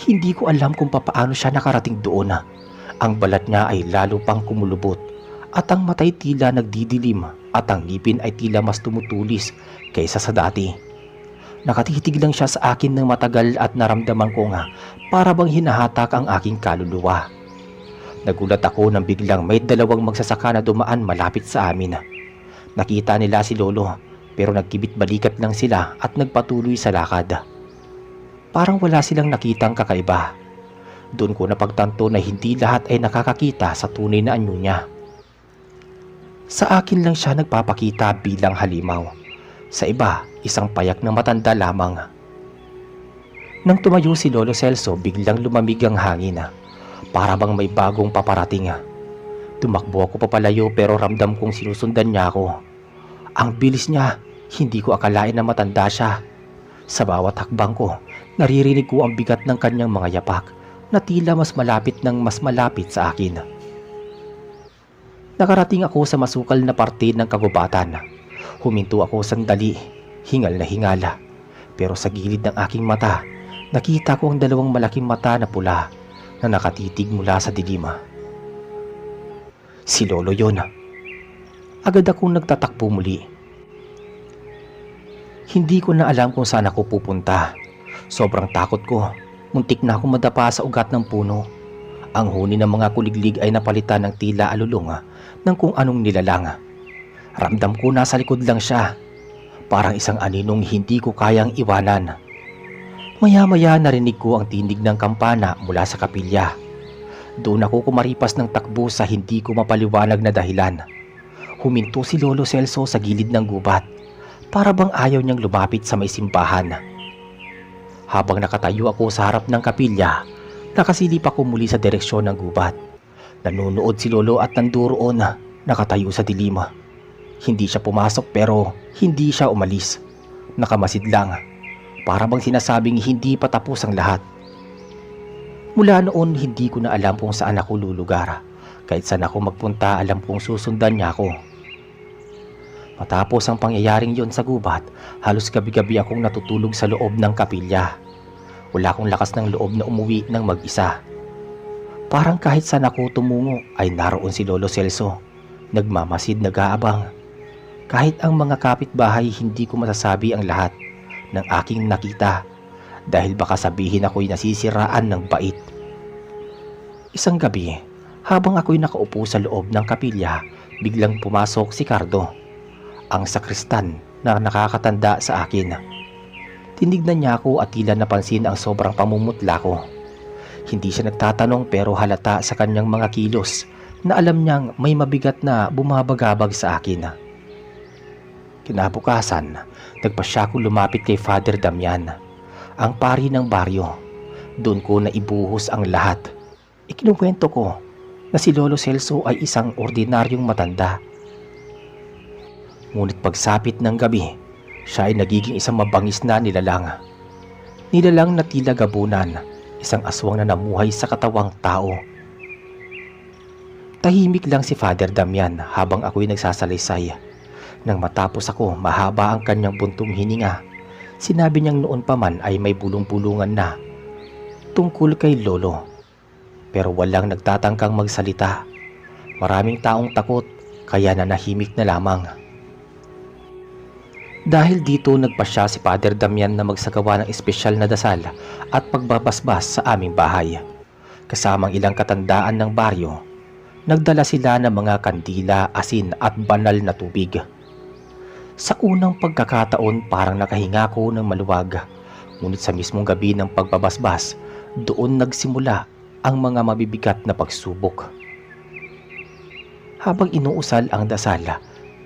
Hindi ko alam kung papaano siya nakarating doon. Ang balat niya ay lalo pang kumulubot at ang mata'y tila nagdidilim at ang ngipin ay tila mas tumutulis kaysa sa dati. Nakatitig lang siya sa akin ng matagal at naramdaman ko nga para bang hinahatak ang aking kaluluwa. Nagulat ako nang biglang may dalawang magsasaka na dumaan malapit sa amin. Nakita nila si Lolo pero nagkibit balikat lang sila at nagpatuloy sa lakad. Parang wala silang nakitang kakaiba. Doon ko napagtanto na hindi lahat ay nakakakita sa tunay na anyo niya. Sa akin lang siya nagpapakita bilang halimaw. Sa iba, isang payak na matanda lamang. Nang tumayo si Lolo Celso, biglang lumamig ang hangin. Para bang may bagong paparating. Tumakbo ako papalayo pero ramdam kong sinusundan niya ako. Ang bilis niya, hindi ko akalain na matanda siya. Sa bawat hakbang ko, naririnig ko ang bigat ng kanyang mga yapak na tila mas malapit sa akin. Nakarating ako sa masukal na parte ng kagubatan. Huminto ako sandali, hingal na hingala. Pero sa gilid ng aking mata, nakita ko ang dalawang malaking mata na pula na nakatitig mula sa dilim. Si Lolo yon. Agad akong nagtatakbo muli. Hindi ko na alam kung saan ako pupunta. Sobrang takot ko. Muntik na akong madapa sa ugat ng puno. Ang huni ng mga kuliglig ay napalitan ng tila alulong ng kung anong nilalang. Ramdam ko nasa likod lang siya. Parang isang aninong hindi ko kayang iwanan. Maya-maya narinig ko ang tinig ng kampana mula sa kapilya. Doon ako kumaripas ng takbo sa hindi ko mapaliwanag na dahilan. Huminto si Lolo Celso sa gilid ng gubat. Para bang ayaw niyang lumapit sa may simbahan. Habang nakatayo ako sa harap ng kapilya, nakasilip ako muli sa direksyon ng gubat. Nanunood si Lolo at nanduroon nakatayo sa dilim. Hindi siya pumasok pero hindi siya umalis. Nakamasid lang. Para bang sinasabing hindi pa tapos ang lahat. Mula noon hindi ko na alam kung saan ako lulugar. Kahit saan ako magpunta alam kong susundan niya ako. Matapos ang pangyayaring yon sa gubat, halos gabi-gabi akong natutulog sa loob ng kapilya. Wala akong lakas ng loob na umuwi ng mag-isa. Parang kahit saan ako tumungo ay naroon si Lolo Celso. Nagmamasid, nag-aabang. Kahit ang mga kapitbahay hindi ko masasabi ang lahat ng aking nakita dahil baka sabihin ako'y nasisiraan ng bait. Isang gabi, habang ako'y nakaupo sa loob ng kapilya, biglang pumasok si Cardo, ang sakristan na nakakatanda sa akin. Tinignan niya ako at tila napansin ang sobrang pamumutla ko. Hindi siya nagtatanong pero halata sa kanyang mga kilos na alam niyang may mabigat na bumabagabag sa akin. Kinabukasan, nagpasya ko lumapit kay Father Damian, ang pari ng baryo. Doon ko naibuhos ang lahat. Ikinuwento ko na si Lolo Celso ay isang ordinaryong matanda. Ngunit pagsapit ng gabi, siya ay nagiging isang mabangis na nilalang. Nilalang na tila gabunan, isang aswang na namuhay sa katawang tao. Tahimik lang si Father Damian habang ako'y nagsasalaysay. Nang matapos ako, mahaba ang kanyang buntong hininga. Sinabi niyang noon pa man ay may bulong-bulungan na tungkol kay Lolo. Pero walang nagtatangkang magsalita. Maraming taong takot kaya nanahimik na lamang. Dahil dito nagpasya si Father Damian na magsagawa ng espesyal na dasal at pagbabasbas sa aming bahay. Kasamang ilang katandaan ng baryo, nagdala sila ng mga kandila, asin at banal na tubig. Sa unang pagkakataon parang nakahinga ko ng maluwag, ngunit sa mismong gabi ng pagbabasbas, doon nagsimula ang mga mabibigat na pagsubok. Habang inuusal ang dasal,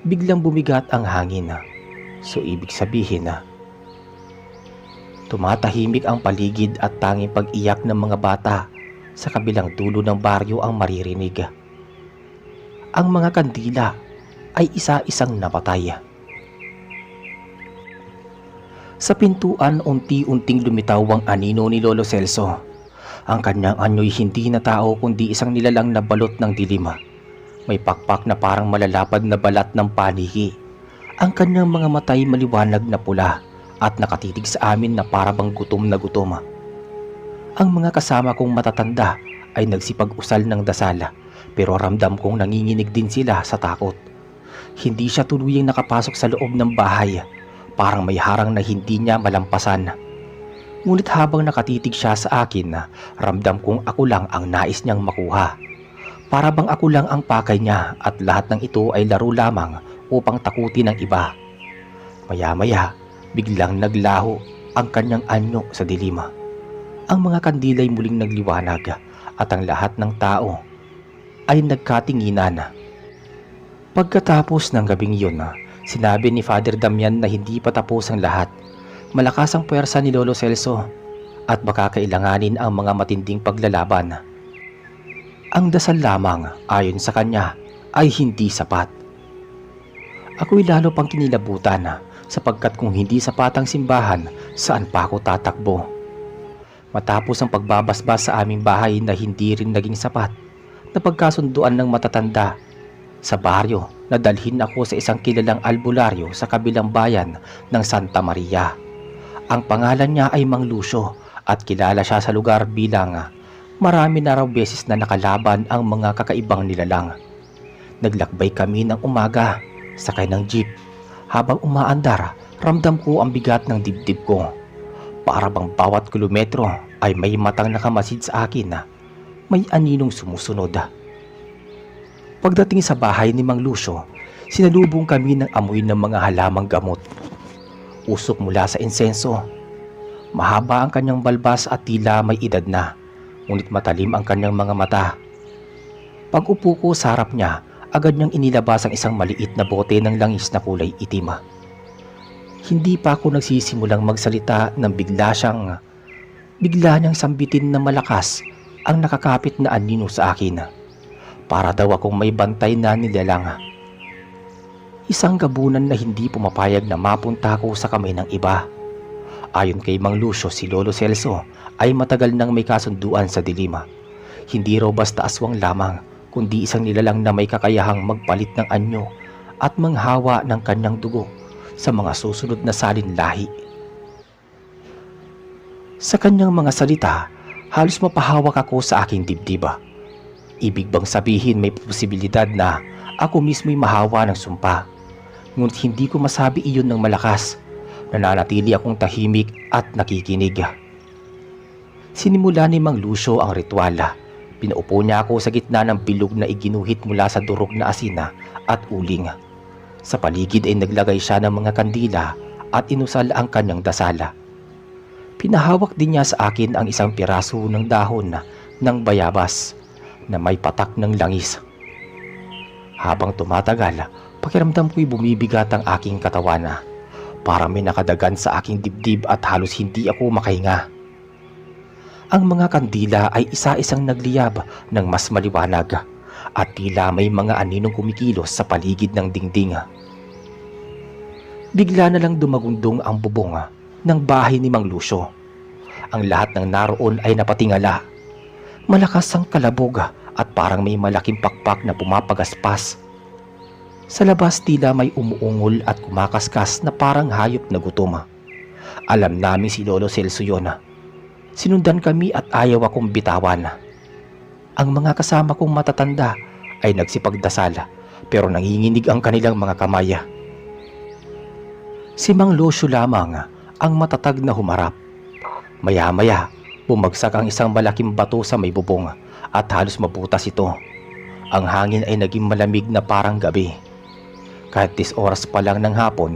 biglang bumigat ang hangin. So ibig sabihin na tumatahimik ang paligid at tanging pag-iyak ng mga bata sa kabilang dulo ng baryo ang maririnig. Ang mga kandila ay isa-isang napatay. Sa pintuan unti-unting lumitaw ang anino ni Lolo Celso. Ang kanyang anyo'y hindi na tao kundi isang nilalang na balot ng dilim. May pakpak na parang malalapad na balat ng paniki. Ang kanyang mga matay maliwanag na pula at nakatitig sa amin na para bang gutom na gutom. Ang mga kasama kong matatanda ay nagsipag-usal ng dasal pero ramdam kong nanginginig din sila sa takot. Hindi siya tuluyang nakapasok sa loob ng bahay. Parang may harang na hindi niya malampasan. Ngunit habang nakatitig siya sa akin, ramdam kong ako lang ang nais niyang makuha. Para bang ako lang ang pakay niya at lahat ng ito ay laro lamang upang takutin ng iba. Maya-maya, biglang naglaho ang kanyang anyo sa dilim. Ang mga kandila'y muling nagliwanag at ang lahat ng tao ay nagkatinginan. Pagkatapos ng gabing yun, Sinabi ni Father Damian na hindi pa tapos ang lahat. Malakas ang puwersa ni Lolo Celso at baka kailanganin ang mga matinding paglalaban. Ang dasal lamang ayon sa kanya ay hindi sapat. Ako'y lalo pang kinilabutan sapagkat kung hindi sapat ang simbahan, saan pa ako tatakbo? Matapos ang pagbabasbas sa aming bahay na hindi rin naging sapat, napagkasunduan ng matatanda sa baryo na dalhin ako sa isang kilalang albularyo sa kabilang bayan ng Santa Maria. Ang pangalan niya ay Mang Lucio at kilala siya sa lugar bilang marami na raw beses na nakalaban ang mga kakaibang nilalang. Naglakbay kami ng umaga, sakay ng jeep. Habang umaandar, ramdam ko ang bigat ng dibdib ko. Para bang bawat kilometro ay may matang nakamasid sa akin na may aninong sumusunod. Pagdating sa bahay ni Mang Lucio, sinalubong kami ng amoy ng mga halamang gamot. Usok mula sa insenso. Mahaba ang kanyang balbas at tila may edad na, ngunit matalim ang kanyang mga mata. Pag upo ko sa harap niya, agad niyang inilabas ang isang maliit na bote ng langis na kulay itim. Hindi pa ako nagsisimulang magsalita nang bigla niyang sambitin na malakas ang nakakapit na anino sa akin. Para daw akong may bantay na nilalang. Isang gabunan na hindi pumapayag na mapunta ako sa kamay ng iba. Ayon kay Mang Lucio, si Lolo Celso ay matagal nang may kasunduan sa dilima. Hindi raw basta aswang lamang, kundi isang nilalang na may kakayahang magpalit ng anyo at manghawa ng kanyang dugo sa mga susunod na salin lahi. Sa kanyang mga salita, halos mapahawak ako sa aking dibdib. Ibig bang sabihin may posibilidad na ako mismo'y mahawa ng sumpa? Ngunit hindi ko masabi iyon ng malakas. Nananatili akong tahimik at nakikinig. Sinimula ni Mang Lucio ang ritual. Pinaupo niya ako sa gitna ng bilog na iginuhit mula sa durog na asina at uling. Sa paligid ay naglagay siya ng mga kandila at inusal ang kanyang dasala. Pinahawak din niya sa akin ang isang piraso ng dahon ng bayabas na may patak ng langis. Habang tumatagal, pakiramdam ko'y bumibigat ang aking katawan. Para may nakadagan sa aking dibdib at halos hindi ako makahinga. Ang mga kandila ay isa-isang nagliyab ng mas maliwanag at tila may mga aninong kumikilos sa paligid ng dingding. Bigla na lang dumagundong ang bubong ng bahay ni Mang Lucio. Ang lahat ng naroon ay napatingala. Malakas ang kalabog at parang may malaking pakpak na pumapagaspas. Sa labas tila may umuungol at kumakaskas na parang hayop na gutom. Alam namin si Lolo Celso yun. Sinundan kami at ayaw akong bitawan. Ang mga kasama kong matatanda ay nagsipagdasal pero nanginginig ang kanilang mga kamay. Si Mang Lucio lamang ang matatag na humarap. Maya-maya, bumagsak ang isang malaking bato sa may bubong at halos mabutas ito. Ang hangin ay naging malamig na parang gabi. Kahit 10 oras pa lang ng hapon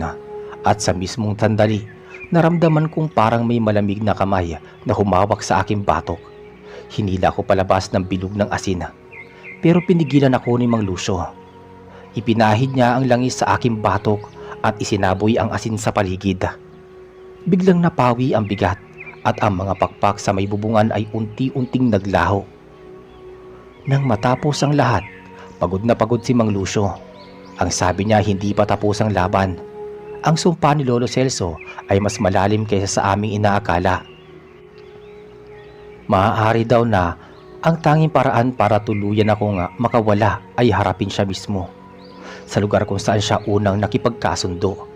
at sa mismong sandali, naramdaman kong parang may malamig na kamay na humawak sa aking batok. Hinila ko palabas ng bilog ng asin, pero pinigilan ako ni Mang Lucio. Ipinahid niya ang langis sa aking batok at isinaboy ang asin sa paligid. Biglang napawi ang bigat at ang mga pakpak sa may bubungan ay unti-unting naglaho. Nang matapos ang lahat, pagod na pagod si Mang Lucio. Ang sabi niya hindi pa tapos ang laban. Ang sumpa ni Lolo Celso ay mas malalim kaysa sa aming inaakala. Maaari daw na ang tanging paraan para tuluyan akong makawala ay harapin siya mismo sa lugar kung saan siya unang nakipagkasundo.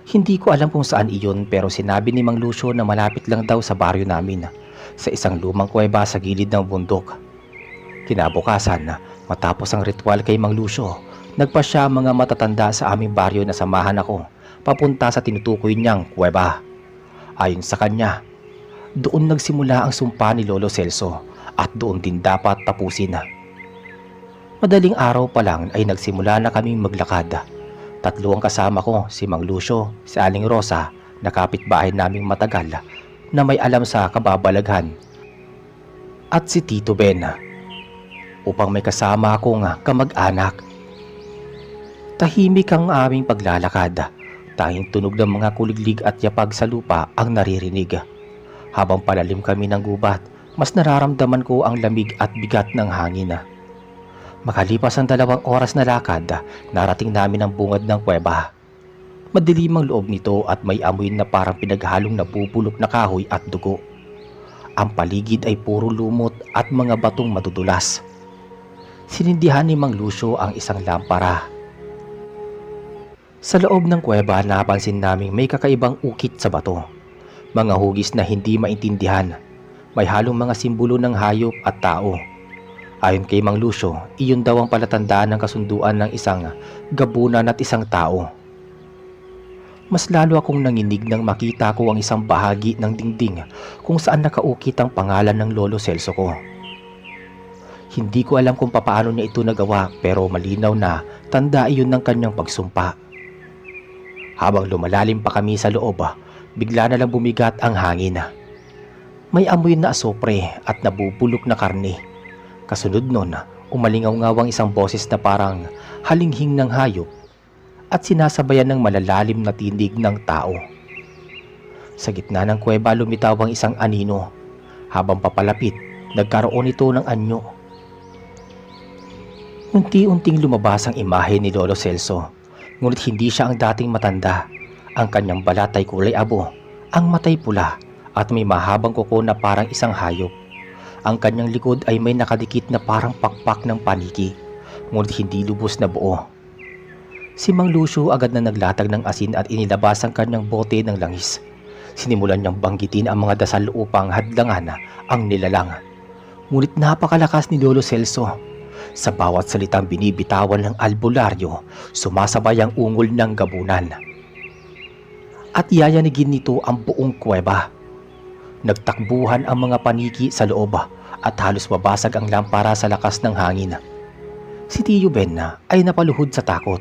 Hindi ko alam kung saan iyon pero sinabi ni Mang Lucio na malapit lang daw sa baryo namin sa isang lumang kuweba sa gilid ng bundok. Kinabukasan, matapos ang ritual kay Mang Lucio, nagpa siya mga matatanda sa aming baryo na samahan ako papunta sa tinutukoy niyang kuweba. Ayon sa kanya, doon nagsimula ang sumpa ni Lolo Celso at doon din dapat tapusin. Madaling araw pa lang ay nagsimula na kaming maglakad. 3 ang kasama ko, si Mang Lucio, si Aling Rosa, na kapitbahay naming matagal na may alam sa kababalaghan, at si Tito Ben, upang may kasama akong kamag-anak. Tahimik ang aming paglalakad. Tanging tunog ng mga kuliglig at yapag sa lupa ang naririnig. Habang palalim kami ng gubat, mas nararamdaman ko ang lamig at bigat ng hangin. Makalipas ang 2 oras na lakad, narating namin ang bungad ng kuweba. Madilim ang loob nito at may amoy na parang pinaghalong nabubulok na kahoy at dugo. Ang paligid ay puro lumot at mga batong madudulas. Sinindihan ni Mang Lucio ang isang lampara. Sa loob ng kuweba, napansin naming may kakaibang ukit sa bato. Mga hugis na hindi maintindihan. May halong mga simbolo ng hayop at tao. Ayon kay Mang Lucio, iyon daw ang palatandaan ng kasunduan ng isang gabunan at isang tao. Mas lalo akong nanginig nang makita ko ang isang bahagi ng dingding kung saan nakaukit ang pangalan ng Lolo Celso ko. Hindi ko alam kung papaano niya ito nagawa, pero malinaw na tanda iyon ng kanyang pagsumpa. Habang lumalalim pa kami sa loob, bigla na lang bumigat ang hangin. May amoy na asopre at nabubulok na karne. Kasunod nun, umalingaw-ngaw ang isang boses na parang halinghing ng hayop at sinasabayan ng malalalim na tinig ng tao. Sa gitna ng kuweba lumitaw ang isang anino. Habang papalapit, nagkaroon ito ng anyo. Unti-unting lumabas ang imahe ni Lolo Celso, ngunit hindi siya ang dating matanda. Ang kanyang balat ay kulay abo, ang matay pula at may mahabang kuko na parang isang hayop. Ang kanyang likod ay may nakadikit na parang pakpak ng paniki, ngunit hindi lubos na buo. Si Mang Lucio agad na naglatag ng asin at inilabas ang kanyang bote ng langis. Sinimulan niyang banggitin ang mga dasal upang hadlangan ang nilalang. Ngunit napakalakas ni Lolo Celso. Sa bawat salitang binibitawan ng albularyo, sumasabay ang ungol ng gabunan. At yayanigin nito ang buong kuweba. Nagtakbuhan ang mga paniki sa loob at halos mabasag ang lampara sa lakas ng hangin. Si Tio Ben ay napaluhod sa takot.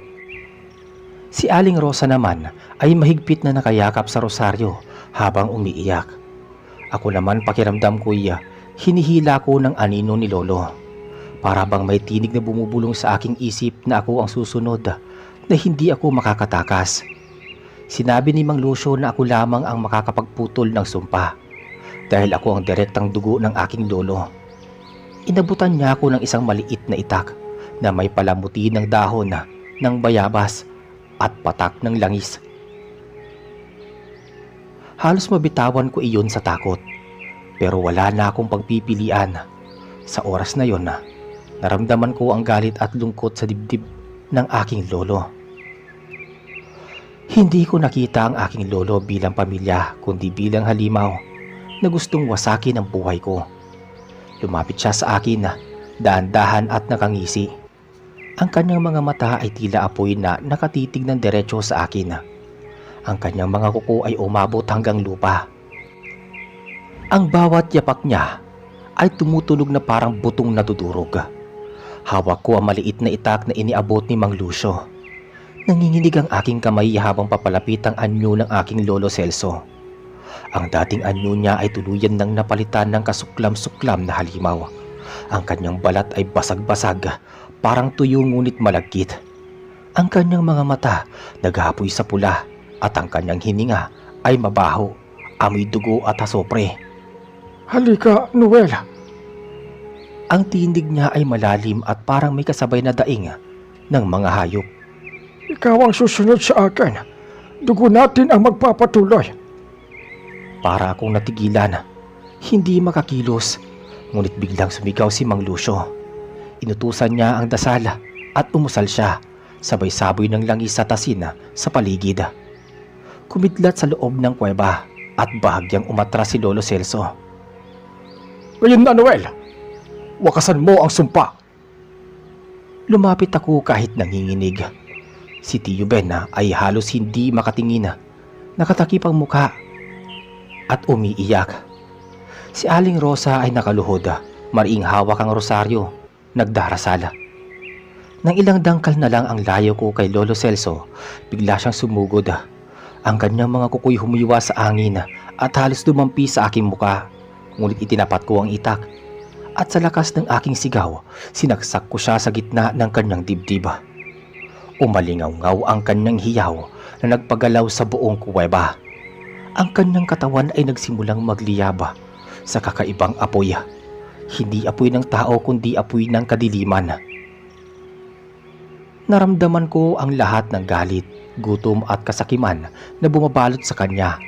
Si Aling Rosa naman ay mahigpit na nakayakap sa rosaryo habang umiiyak. Ako naman pakiramdam ko'y hinihila ko ng anino ni Lolo. Para bang may tinig na bumubulong sa aking isip na ako ang susunod, na hindi ako makakatakas. Sinabi ni Mang Lucio na ako lamang ang makakapagputol ng sumpa, dahil ako ang direktang dugo ng aking lolo. Inabutan niya ako ng isang maliit na itak na may palamuti ng dahon ng bayabas at patak ng langis. Halos mabitawan ko iyon sa takot, pero wala na akong pagpipilian. Sa oras na yon, naramdaman ko ang galit at lungkot sa dibdib ng aking lolo. Hindi ko nakita ang aking lolo bilang pamilya, kundi bilang halimaw na gustong wasakin ang buhay ko. Lumapit siya sa akin, dahan-dahan at nakangisi. Ang kanyang mga mata ay tila apoy na nakatitig ng diretso sa akin. Ang kanyang mga kuko ay umabot hanggang lupa. Ang bawat yapak niya ay tumutulog na parang butong nadudurog. Hawak ko ang maliit na itak na iniabot ni Mang Lucio. Nanginginig ang aking kamay habang papalapit ang anyo ng aking Lolo Celso. Ang dating anyo niya ay tuluyan nang napalitan ng kasuklam-suklam na halimaw. Ang kanyang balat ay basag-basag, parang tuyo ngunit malagkit. Ang kanyang mga mata naghahapoy sa pula at ang kanyang hininga ay mabaho, amoy dugo at asopre. Halika, Noel. Ang tinig niya ay malalim at parang may kasabay na daing ng mga hayop. Ikaw ang susunod sa akin. Dugo natin ang magpapatuloy. Para akong natigilan, hindi makakilos, ngunit biglang sumigaw si Mang Lucio. Inutusan niya ang dasal at umusal siya, sabay saboy ng langis sa tasin sa paligid. Kumidlat sa loob ng kuweba at bahagyang umatras si Lolo Celso. Ngayon na, Noel. Wakasan mo ang sumpa. Lumapit ako kahit nanginginig. Si Tio Ben ay halos hindi makatingin. Nakatakip ang mukha at umiiyak. Si Aling Rosa ay nakaluhod, mariing hawak ang rosaryo, nagdarasal. Nang ilang dangkal na lang ang layo ko kay Lolo Celso, bigla siyang sumugod. Ang kanyang mga kukoy humiwa sa angin at halos dumampi sa aking muka, ngunit itinapat ko ang itak. At sa lakas ng aking sigaw, sinaksak ko siya sa gitna ng kanyang dibdib. Umalingaw-ngaw ang kanyang hiyaw na nagpagalaw sa buong kuweba. Ang kanyang katawan ay nagsimulang magliyab sa kakaibang apoy. Hindi apoy ng tao kundi apoy ng kadiliman. Naramdaman ko ang lahat ng galit, gutom at kasakiman na bumabalot sa kanya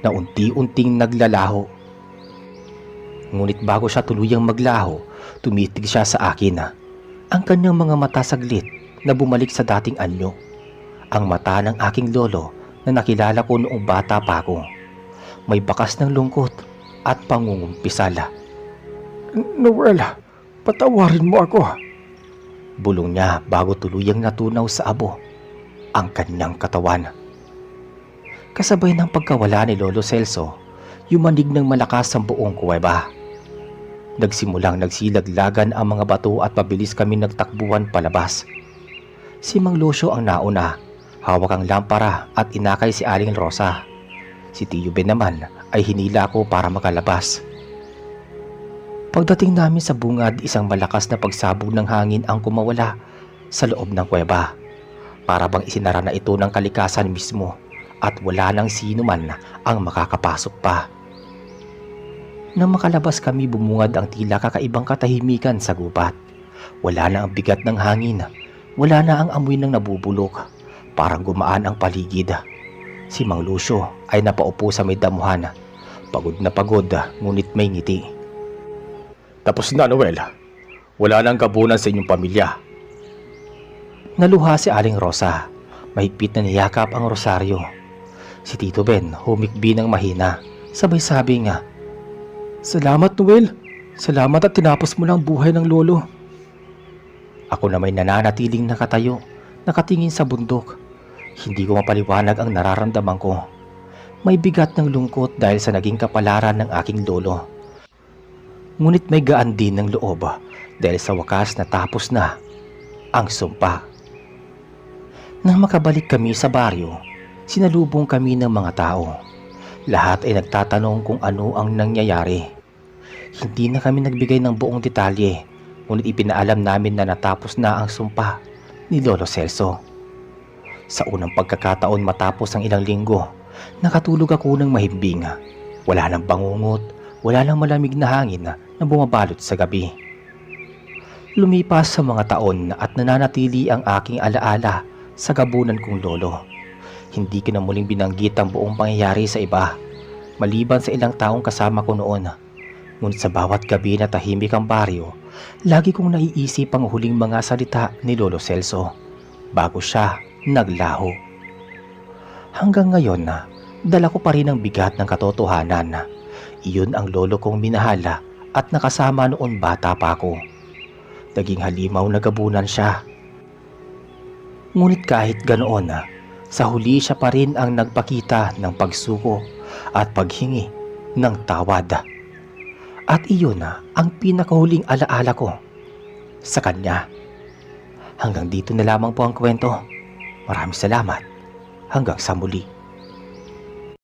na unti-unting naglalaho. Ngunit bago siya tuluyang maglaho, tumitig siya sa akin. Ang kanyang mga mata saglit na bumalik sa dating anyo. Ang mata ng aking lolo na nakilala ko noong bata pa ako. May bakas ng lungkot at pangungumpisala. Noel, patawarin mo ako. Bulong niya bago tuluyang natunaw sa abo ang kanyang katawan. Kasabay ng pagkawala ni Lolo Celso, yumanig ng malakas ang buong kuweba. Nagsimulang nagsilaglagan ang mga bato at mabilis kami nagtakbuhan palabas. Si Mang Lucio ang nauna, hawak ang lampara at inakay si Aling Rosa. Si Tio Ben naman ay hinila ko para makalabas. Pagdating namin sa bungad, isang malakas na pagsabog ng hangin ang kumawala sa loob ng kuweba. Para bang isinara na ito ng kalikasan mismo at wala nang sino man ang makakapasok pa. Nang makalabas kami, bumungad ang tila kakaibang katahimikan sa gubat. Wala na ang bigat ng hangin, wala na ang amoy ng nabubulok. Parang gumaan ang paligid. Si Mang Lucio ay napaupo sa may damuhan. Pagod na pagod, ngunit may ngiti. Tapos na, Noel. Wala nang gabunan sa inyong pamilya. Naluha si Aling Rosa. Mahigpit na niyakap ang rosaryo. Si Tito Ben humikbi ng mahina. Sabay sabi nga, Salamat, Noel. Salamat at tinapos mo ng buhay ng lolo. ako na may nananatiling nakatayo, nakatingin sa bundok. Hindi ko mapaliwanag ang nararamdaman ko. May bigat ng lungkot dahil sa naging kapalaran ng aking lolo. Ngunit may gaan din ng loob dahil sa wakas natapos na ang sumpa. Nang makabalik kami sa baryo, sinalubong kami ng mga tao. Lahat ay nagtatanong kung ano ang nangyayari. Hindi na kami nagbigay ng buong detalye, ngunit ipinaalam namin na natapos na ang sumpa ni Lolo Celso. Sa unang pagkakataon matapos ang ilang linggo, nakatulog ako ng mahimbing. Wala nang bangungot, wala nang malamig na hangin na bumabalot sa gabi. Lumipas sa mga taon at nananatili ang aking alaala sa gabunan kong lolo. Hindi ko na muling binanggit ang buong pangyayari sa iba, maliban sa ilang taong kasama ko noon. Ngunit sa bawat gabi na tahimik ang baryo, lagi kong naiisip ang huling mga salita ni Lolo Celso bago siya naglaho. Hanggang ngayon dala ko pa rin ang bigat ng katotohanan. Iyon ang lolo kong minahala at nakasama noon bata pa ako. Naging halimaw na gabunan siya. Ngunit kahit ganoon, sa huli siya pa rin ang nagpakita ng pagsuko at paghingi ng tawad. At iyon ang pinakahuling alaala ko sa kanya. Hanggang dito na lamang po ang kwento. Maraming salamat. Hanggang sa muli.